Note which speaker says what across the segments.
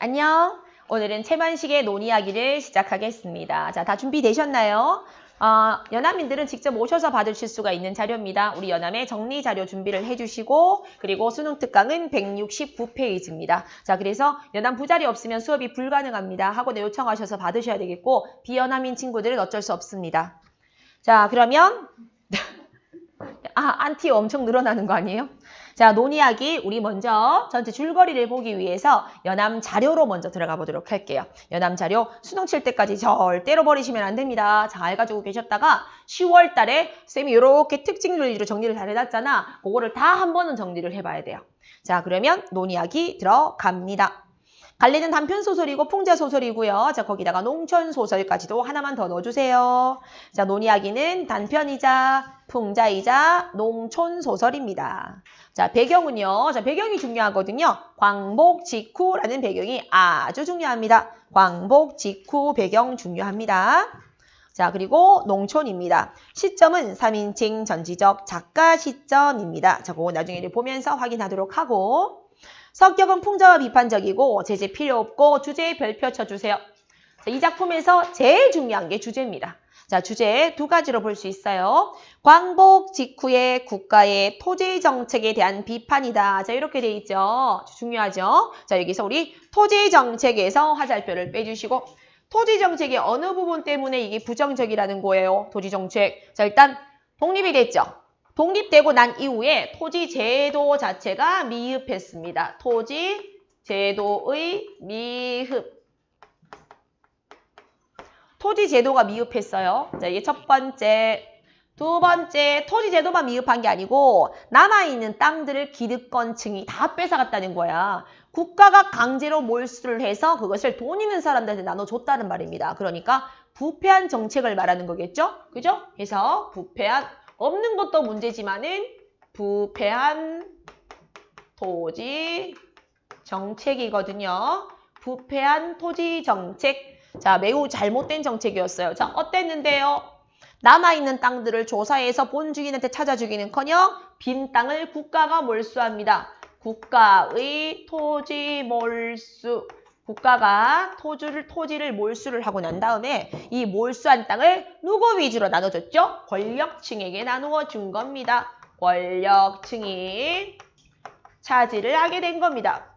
Speaker 1: 안녕. 오늘은 채반식의 논이야기를 시작하겠습니다. 자, 다 준비되셨나요? 연암인들은 직접 오셔서 받으실 수가 있는 자료입니다. 우리 연암에 정리 자료 준비를 해주시고 그리고 수능 특강은 169페이지입니다. 자, 그래서 연암 부자리 없으면 수업이 불가능합니다. 학원에 요청하셔서 받으셔야 되겠고 비연암인 친구들은 어쩔 수 없습니다. 자, 그러면 안티 엄청 늘어나는 거 아니에요? 자, 논이야기 우리 먼저 전체 줄거리를 보기 위해서 연암 자료로 먼저 들어가 보도록 할게요. 연암 자료 수능 칠 때까지 절대로 버리시면 안 됩니다. 잘 가지고 계셨다가 10월 달에 쌤이 이렇게 특징 위주로 정리를 잘 해놨잖아. 그거를 다 한 번은 정리를 해봐야 돼요. 자, 그러면 논이야기 들어갑니다. 갈래는 단편소설이고 풍자소설이고요. 자, 거기다가 농촌소설까지도 하나만 더 넣어주세요. 자, 논이야기는 단편이자 풍자이자 농촌소설입니다. 자, 배경은요. 자, 배경이 중요하거든요. 광복 직후라는 배경이 아주 중요합니다. 광복 직후 배경 중요합니다. 자, 그리고 농촌입니다. 시점은 3인칭 전지적 작가 시점입니다. 자, 그거 나중에 보면서 확인하도록 하고 성격은 풍자와 비판적이고 제재 필요 없고 주제에 별표 쳐주세요. 자, 이 작품에서 제일 중요한 게 주제입니다. 자, 주제 두 가지로 볼 수 있어요. 광복 직후의 국가의 토지 정책에 대한 비판이다. 자, 이렇게 돼 있죠. 중요하죠. 자, 여기서 우리 토지 정책에서 화살표를 빼주시고 토지 정책의 어느 부분 때문에 이게 부정적이라는 거예요. 토지 정책. 자, 일단 독립이 됐죠. 독립되고 난 이후에 토지 제도 자체가 미흡했습니다. 토지 제도의 미흡. 토지 제도가 미흡했어요. 자, 이게 첫 번째. 두 번째, 토지 제도만 미흡한 게 아니고 남아있는 땅들을 기득권층이 다 뺏어갔다는 거야. 국가가 강제로 몰수를 해서 그것을 돈 있는 사람들한테 나눠줬다는 말입니다. 그러니까 부패한 정책을 말하는 거겠죠? 그죠? 그래서 부패한 없는 것도 문제지만은 부패한 토지 정책이거든요. 부패한 토지 정책. 자, 매우 잘못된 정책이었어요. 자, 어땠는데요? 남아있는 땅들을 조사해서 본주인한테 찾아주기는커녕 빈 땅을 국가가 몰수합니다. 국가의 토지 몰수. 국가가 토지를 몰수를 하고 난 다음에 이 몰수한 땅을 누구 위주로 나눠줬죠? 권력층에게 나누어 준 겁니다. 권력층이 차지를 하게 된 겁니다.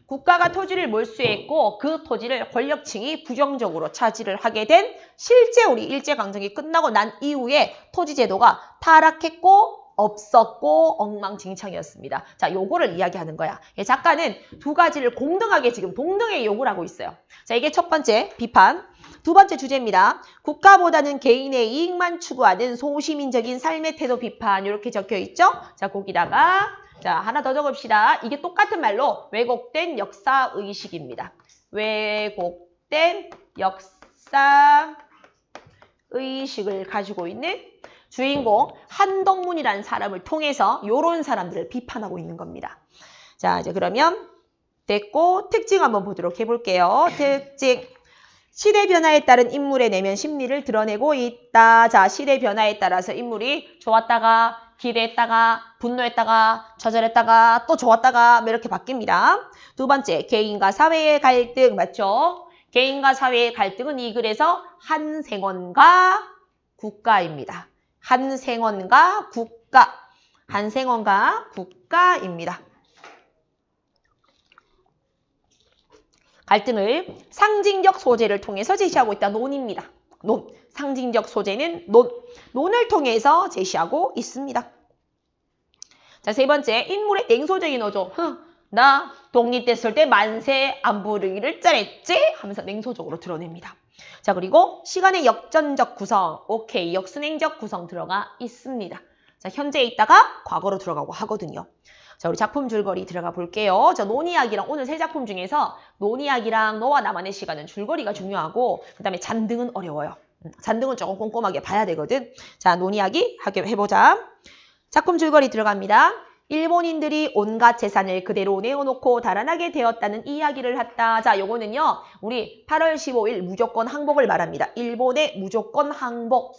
Speaker 1: 국가가 토지를 몰수했고 그 토지를 권력층이 부정적으로 차지를 하게 된 실제 우리 일제강점기 끝나고 난 이후에 토지제도가 타락했고 없었고 엉망진창이었습니다. 자, 요거를 이야기하는 거야. 작가는 두 가지를 공정하게 지금 동등하게 요구를 하고 있어요. 자, 이게 첫 번째 비판. 두 번째 주제입니다. 국가보다는 개인의 이익만 추구하는 소시민적인 삶의 태도 비판. 이렇게 적혀 있죠? 자, 거기다가 자, 하나 더 적읍시다. 이게 똑같은 말로 왜곡된 역사의식입니다. 왜곡된 역사의식을 가지고 있는 주인공 한동문이라는 사람을 통해서 이런 사람들을 비판하고 있는 겁니다. 자, 이제 그러면 됐고 특징 한번 보도록 해볼게요. 특징. 시대 변화에 따른 인물의 내면 심리를 드러내고 있다. 자, 시대 변화에 따라서 인물이 좋았다가 기대했다가 분노했다가 좌절했다가 또 좋았다가 이렇게 바뀝니다. 두 번째, 개인과 사회의 갈등. 맞죠? 개인과 사회의 갈등은 이 글에서 한생원과 국가입니다. 한생원과 국가. 한생원과 국가입니다. 갈등을 상징적 소재를 통해서 제시하고 있다. 논입니다. 논. 상징적 소재는 논. 논을 통해서 제시하고 있습니다. 자, 세 번째, 인물의 냉소적인 어조. 나 독립됐을 때 만세 안 부르기를 잘했지? 하면서 냉소적으로 드러냅니다. 자, 그리고 시간의 역전적 구성. 오케이, 역순행적 구성 들어가 있습니다. 자, 현재에 있다가 과거로 들어가고 하거든요. 자, 우리 작품 줄거리 들어가 볼게요. 자, 논이야기랑 오늘 세 작품 중에서 논이야기랑 너와 나만의 시간은 줄거리가 중요하고 그 다음에 잔등은 어려워요. 잔등은 조금 꼼꼼하게 봐야 되거든. 자, 논이야기 해보자. 작품 줄거리 들어갑니다. 일본인들이 온갖 재산을 그대로 내어놓고 달아나게 되었다는 이야기를 했다. 자, 요거는요. 우리 8월 15일 무조건 항복을 말합니다. 일본의 무조건 항복.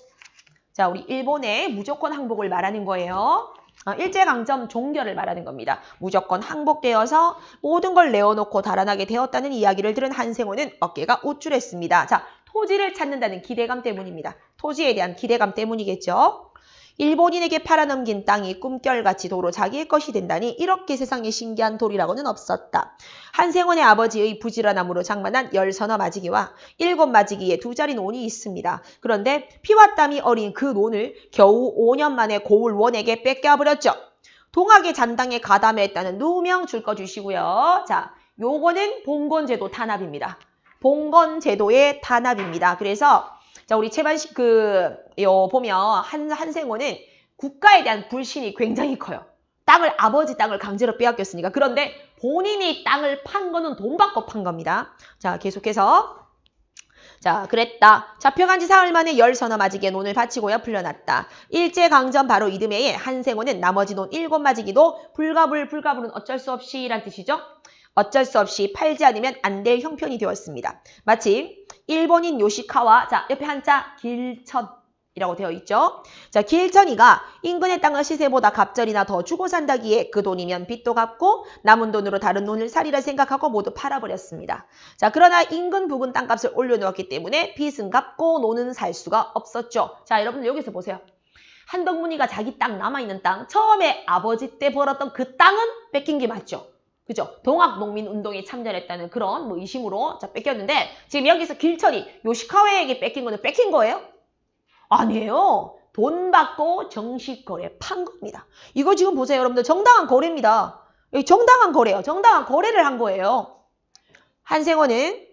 Speaker 1: 자, 우리 일본의 무조건 항복을 말하는 거예요. 일제강점 종결을 말하는 겁니다. 무조건 항복되어서 모든 걸 내어놓고 달아나게 되었다는 이야기를 들은 한생호는 어깨가 우쭐했습니다. 자, 토지를 찾는다는 기대감 때문입니다. 토지에 대한 기대감 때문이겠죠. 일본인에게 팔아넘긴 땅이 꿈결같이 도로 자기의 것이 된다니 이렇게 세상에 신기한 도리라고는 없었다. 한생원의 아버지의 부지런함으로 장만한 10서너 마지기와 7 마지기의 2자리 논이 있습니다. 그런데 피와 땀이 어린 그 논을 겨우 5년 만에 고을원에게 뺏겨버렸죠. 동학의 잔당에 가담했다는 누명 줄 거 주시고요. 자, 요거는 봉건제도 탄압입니다. 봉건제도의 탄압입니다. 그래서 자, 우리 채반식 보면 한생호는 국가에 대한 불신이 굉장히 커요. 아버지 땅을 강제로 빼앗겼으니까. 그런데 본인이 땅을 판 거는 돈 받고 판 겁니다. 자, 계속해서. 자, 그랬다. 잡혀간 지 사흘 만에 10서너 마지기의 논을 바치고야 풀려났다. 일제강점 바로 이듬해에 한생호는 나머지 논 7 마지기도 불가불은 어쩔 수 없이 란 뜻이죠. 어쩔 수 없이 팔지 않으면 안 될 형편이 되었습니다. 마침 일본인 요시카와 자 옆에 한자 길천이라고 되어 있죠. 자, 길천이가 인근의 땅을 시세보다 갑절이나 더 주고 산다기에 그 돈이면 빚도 갚고 남은 돈으로 다른 논을 사리라 생각하고 모두 팔아버렸습니다. 자, 그러나 인근 부근 땅값을 올려놓았기 때문에 빚은 갚고 논은 살 수가 없었죠. 자, 여러분들 여기서 보세요. 한덕문이가 자기 땅 남아있는 땅 처음에 아버지 때 벌었던 그 땅은 뺏긴 게 맞죠. 그죠? 동학농민운동에 참전했다는 그런 의심으로 자, 뺏겼는데 지금 여기서 길천이 요시카와에게 뺏긴 거는 뺏긴 거예요? 아니에요. 돈 받고 정식 거래 판 겁니다. 이거 지금 보세요. 여러분들 정당한 거래입니다. 정당한 거래요. 정당한 거래를 한 거예요. 한생호는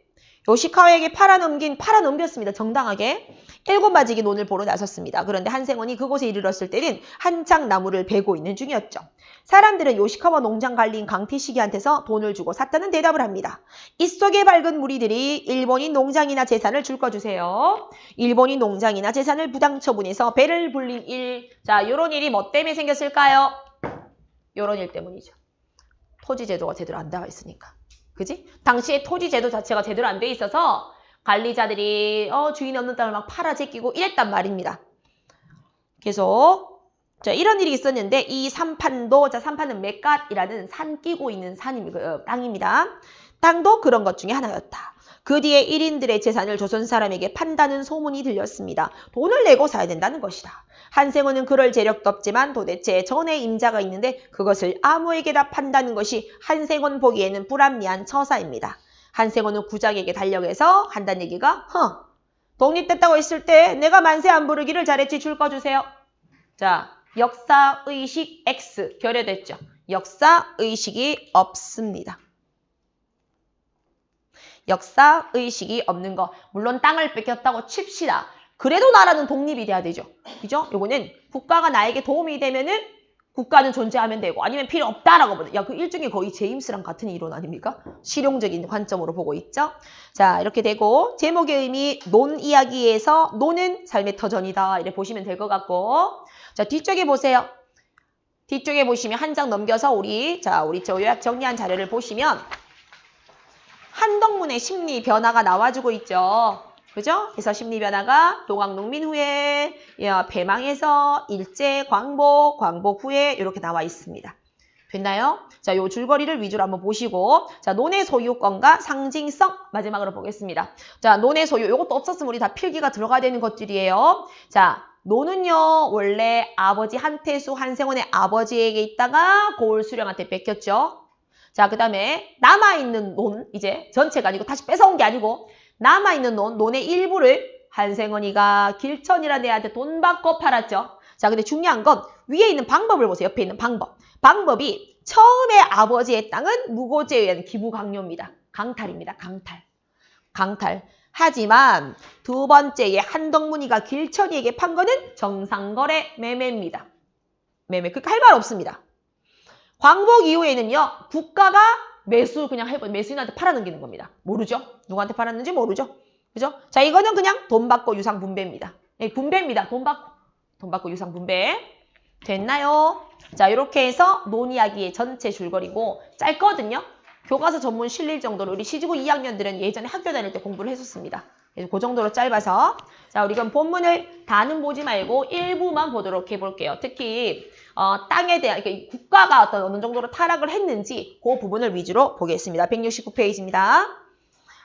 Speaker 1: 요시카와에게 팔아넘겼습니다. 정당하게. 7 마지기 논을 보러 나섰습니다. 그런데 한생원이 그곳에 이르렀을 때는 한창 나무를 베고 있는 중이었죠. 사람들은 요시카와 농장 관리인 강태식이한테서 돈을 주고 샀다는 대답을 합니다. 이 속에 밝은 무리들이 일본인 농장이나 재산을 줄 거 주세요. 일본인 농장이나 재산을 부당 처분해서 배를 불린 일. 자, 요런 일이 뭐 때문에 생겼을까요? 요런 일 때문이죠. 토지 제도가 제대로 안 나와 있으니까. 그지? 당시에 토지 제도 자체가 제대로 안 돼 있어서 관리자들이 주인 없는 땅을 막 팔아 제끼고 이랬단 말입니다. 계속 자, 이런 일이 있었는데 이 삼판도 자, 삼판은 메갓이라는 산 끼고 있는 땅입니다. 땅도 그런 것 중에 하나였다. 그 뒤에 1인들의 재산을 조선 사람에게 판다는 소문이 들렸습니다. 돈을 내고 사야 된다는 것이다. 한생호는 그럴 재력도 없지만 도대체 전에 임자가 있는데 그것을 아무에게나 판다는 것이 한생원 보기에는 불합리한 처사입니다. 한생호는 구작에게 달력해서 한다는 얘기가 독립됐다고 했을 때 내가 만세 안 부르기를 잘했지 줄 거 주세요. 자, 역사의식 X 결여됐죠. 역사의식이 없습니다. 역사의식이 없는 거. 물론 땅을 뺏겼다고 칩시다. 그래도 나라는 독립이 돼야 되죠. 그죠? 요거는 국가가 나에게 도움이 되면은 국가는 존재하면 되고 아니면 필요 없다라고 보는. 야, 그 일종의 거의 제임스랑 같은 이론 아닙니까? 실용적인 관점으로 보고 있죠. 자, 이렇게 되고 제목의 의미 논 이야기에서 논은 삶의 터전이다. 이렇게 보시면 될 것 같고. 자, 뒤쪽에 보세요. 뒤쪽에 보시면 한 장 넘겨서 우리 저 요약 정리한 자료를 보시면 한덕문의 심리 변화가 나와주고 있죠. 그죠? 그래서 심리 변화가 동학농민 후에 패망해서 일제 광복, 광복 후에 이렇게 나와 있습니다. 됐나요? 자, 요 줄거리를 위주로 한번 보시고 자, 논의 소유권과 상징성 마지막으로 보겠습니다. 자, 논의 소유 요것도 없었으면 우리 다 필기가 들어가야 되는 것들이에요. 자, 논은요 원래 아버지 한태수 한생원의 아버지에게 있다가 고을수령한테 뺏겼죠. 자, 그 다음에 남아있는 논 이제 전체가 아니고 다시 뺏어온 게 아니고 남아있는 논의 일부를 한생원이가 길천이라는 애한테 돈 받고 팔았죠. 자, 근데 중요한 건 위에 있는 방법을 보세요. 옆에 있는 방법. 방법이 처음에 아버지의 땅은 무고죄에 의한 기부 강요입니다. 강탈입니다. 강탈. 하지만 두 번째에 한덕문이가 길천이에게 판 거는 정상거래 매매입니다. 매매. 그러니까 할 말 없습니다. 광복 이후에는요. 국가가 매수인한테 팔아넘기는 겁니다. 모르죠? 누구한테 팔았는지 모르죠? 그죠? 자, 이거는 그냥 돈 받고 유상 분배입니다. 분배입니다. 돈 받고 유상 분배. 됐나요? 자, 이렇게 해서 논 이야기의 전체 줄거리고 짧거든요. 교과서 전문 실릴 정도로 우리 시지고 2학년들은 예전에 학교 다닐 때 공부를 했었습니다. 그래서 그 정도로 짧아서. 자, 우리 그럼 본문을 다는 보지 말고 일부만 보도록 해볼게요. 특히 땅에 대한 국가가 어느 정도로 타락을 했는지 그 부분을 위주로 보겠습니다. 169페이지입니다.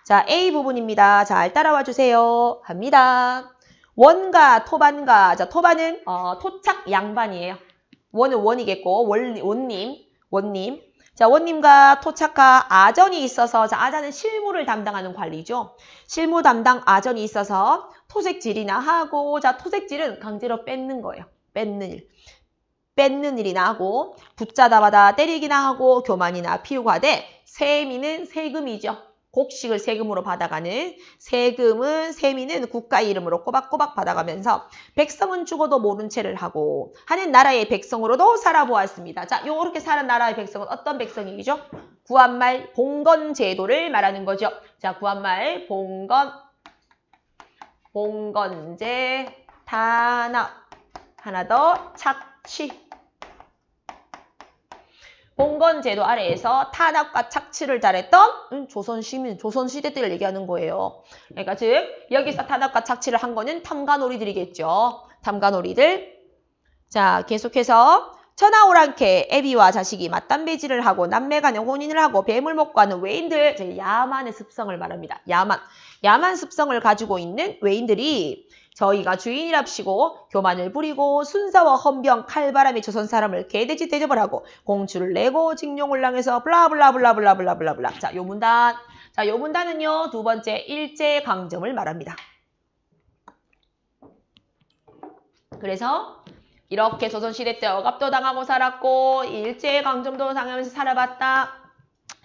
Speaker 1: 자, A 부분입니다. 잘 따라와 주세요. 갑니다. 원과 토반과, 자, 토반은 토착 양반이에요. 원은 원이겠고 원님. 자, 원님과 토착과 아전이 있어서, 자, 아전은 실무를 담당하는 관리죠. 실무 담당 아전이 있어서 토색질이나 하고, 자, 토색질은 강제로 뺏는 거예요. 뺏는 일이나 하고, 붙자다 받아 때리기나 하고, 교만이나 피우고 하되, 세미는 세금이죠. 곡식을 세금으로 받아가는 세미는 국가 이름으로 꼬박꼬박 받아가면서 백성은 죽어도 모른 채를 하고 하는 나라의 백성으로도 살아보았습니다. 자, 요렇게 사는 나라의 백성은 어떤 백성이죠? 구한말 봉건제도를 말하는 거죠. 자, 구한말 봉건제 탄압 하나 더 착취 봉건제도 아래에서 탄압과 착취를 잘했던 조선시대 때를 얘기하는 거예요. 그러니까 즉 여기서 탄압과 착취를 한 거는 탐관오리들이겠죠. 탐관오리들. 자, 계속해서 천하오랑캐 애비와 자식이 맞담배질을 하고 남매 간에 혼인을 하고 뱀을 먹고 하는 외인들, 야만의 습성을 말합니다. 야만 습성을 가지고 있는 외인들이 저희가 주인이랍시고 교만을 부리고 순사와 헌병 칼바람에 조선 사람을 개돼지 대접을 하고 공주를 내고 징용을 당해서 블라블라블라블라블라블라. 자, 요 문단은요 두 번째 일제강점을 말합니다. 그래서 이렇게 조선시대 때 억압도 당하고 살았고 일제강점도 당하면서 살아봤다.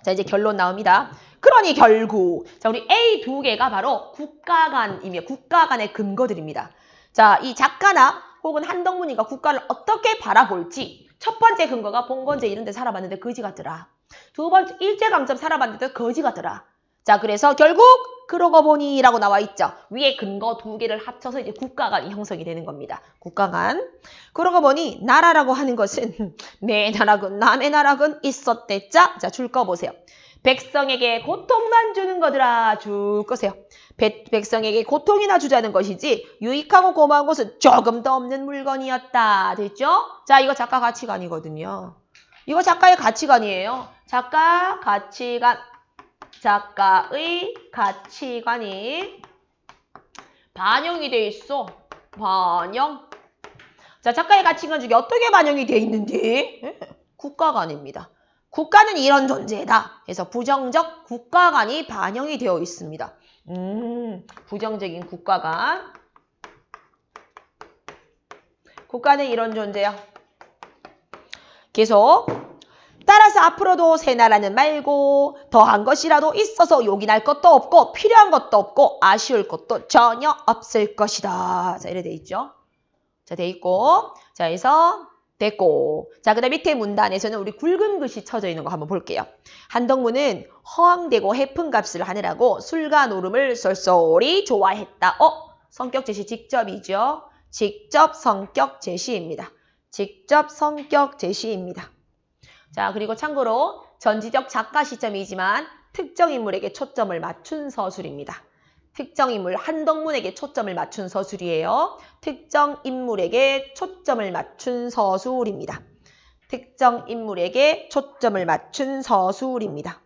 Speaker 1: 자, 이제 결론 나옵니다. 그러니 결국 자, 우리 A 두 개가 바로 국가 간의 근거들입니다. 자, 이 작가나 혹은 한덕문이가 국가를 어떻게 바라볼지 첫 번째 근거가 봉건제 이런 데 살아봤는데 거지 같더라. 두 번째 일제강점 살아봤는데 거지 같더라. 자, 그래서 결국 그러고 보니 라고 나와 있죠. 위에 근거 두 개를 합쳐서 이제 국가간이 형성이 되는 겁니다. 국가간. 그러고 보니 나라라고 하는 것은 내 나라군 남의 나라군 있었댔자. 자, 줄 거 보세요. 백성에게 고통만 주는 거더라. 줄 거세요. 백성에게 고통이나 주자는 것이지 유익하고 고마운 것은 조금도 없는 물건이었다. 됐죠? 자, 이거 작가 가치관이거든요. 이거 작가의 가치관이에요. 작가의 가치관이 반영이 돼 있어. 반영. 자, 작가의 가치관 중에 어떻게 반영이 돼 있는지? 국가관입니다. 국가는 이런 존재다. 그래서 부정적 국가관이 반영이 되어 있습니다. 부정적인 국가관. 국가는 이런 존재야. 계속. 따라서 앞으로도 새 나라는 말고 더한 것이라도 있어서 요긴할 것도 없고 필요한 것도 없고 아쉬울 것도 전혀 없을 것이다. 자, 이래 돼 있죠. 자, 돼 있고. 자, 그래서 됐고. 자, 그 다음 밑에 문단에서는 우리 굵은 글씨 쳐져 있는 거 한번 볼게요. 한덕문은 허황되고 해픈 값을 하느라고 술과 노름을 쏠쏠히 좋아했다. 성격 제시 직접이죠. 직접 성격 제시입니다. 직접 성격 제시입니다. 자, 그리고 참고로 전지적 작가 시점이지만 특정 인물에게 초점을 맞춘 서술입니다. 특정 인물 한덕문에게 초점을 맞춘 서술이에요. 특정 인물에게 초점을 맞춘 서술입니다. 특정 인물에게 초점을 맞춘 서술입니다.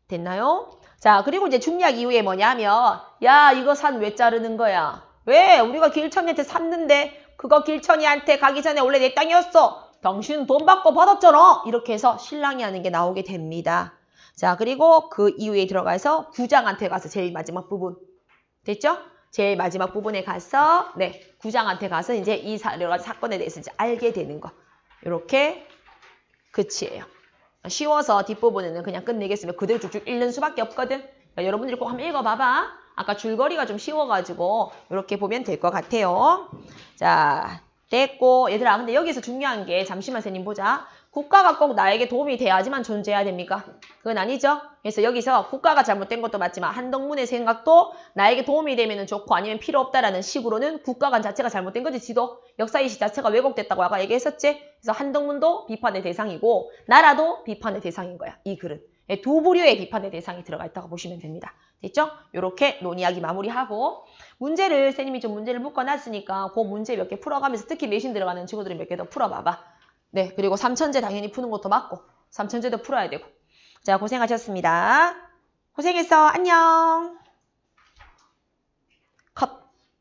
Speaker 1: 됐나요? 자, 그리고 이제 중략 이후에 뭐냐면 야, 이거 산 왜 자르는 거야? 왜? 우리가 길천이한테 샀는데 그거 길천이한테 가기 전에 원래 내 땅이었어. 당신 돈 받고 받았잖아. 이렇게 해서 신랑이 하는 게 나오게 됩니다. 자, 그리고 그 이후에 들어가서 구장한테 가서 제일 마지막 부분. 됐죠? 제일 마지막 부분에 가서 구장한테 가서 이제 이 사건에 대해서 이제 알게 되는 거. 이렇게 끝이에요. 쉬워서 뒷부분에는 그냥 끝내겠습니다. 그대로 쭉쭉 읽는 수밖에 없거든. 그러니까 여러분들이 꼭 한번 읽어봐봐. 아까 줄거리가 좀 쉬워가지고 이렇게 보면 될 것 같아요. 자, 됐고. 얘들아, 근데 여기서 중요한 게 잠시만 선생님 보자. 국가가 꼭 나에게 도움이 돼야지만 존재해야 됩니까? 그건 아니죠. 그래서 여기서 국가가 잘못된 것도 맞지만 한덕문의 생각도 나에게 도움이 되면 좋고 아니면 필요 없다라는 식으로는 국가관 자체가 잘못된 거지. 지도 역사의식 자체가 왜곡됐다고 아까 얘기했었지. 그래서 한덕문도 비판의 대상이고 나라도 비판의 대상인 거야. 이 글은. 두 부류의 비판의 대상이 들어가 있다고 보시면 됩니다. 됐죠? 요렇게 논이야기 마무리하고 문제를 쌤님이 좀 문제를 묶어놨으니까 그 문제 몇 개 풀어가면서 특히 내신 들어가는 친구들이 몇 개 더 풀어봐봐. 네, 그리고 삼천제 당연히 푸는 것도 맞고 삼천제도 풀어야 되고. 자, 고생하셨습니다. 고생했어. 안녕.